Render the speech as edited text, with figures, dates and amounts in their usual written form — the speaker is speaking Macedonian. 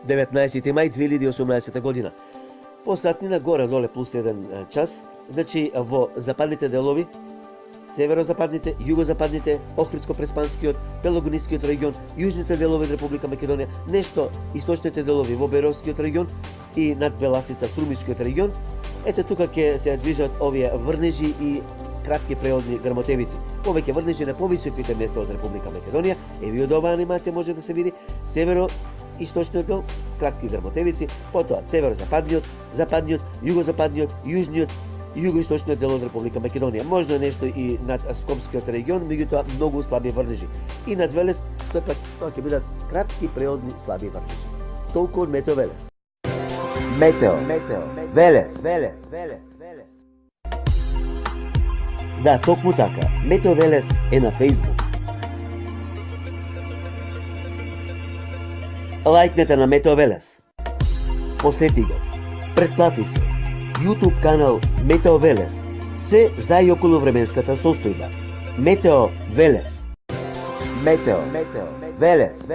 19 мај 2018 година. Посатнина горе-доле плюс 1 час, значи во западните делови, северозападните, југозападните, Охридско-Преспанскиот, Пелогонискиот регион, јужните делови од Република Македонија, нешто источните делови во Беровскиот регион и над Беласица, Струмискиот регион. Ете тука ќе се движат овие врнежи и кратки преодни грмотевици. Повеќе врнежи на повисоките места од Република Македонија, еви од оваа анимација може да се види северо-источниот дел, кратки грмотевици, потоа северо-западниот, западниот, југозападниот, јужниот, југоисточниот дел од Република Македонија. Можно е нешто и над Скопскиот регион, меѓутоа многу слаби врнежи. И над Велес, сепак тоа ќе бидат кратки преодни слаби врнежи. Толку од Метео Велес. Метео Велес. Да, токму така. Метео Велес е на Facebook. Лајкнете на Метео Велес. Посети го. Претплати се. YouTube канал Метео Велес. Се за и околу временската состојба. Метео Велес. Метео Велес.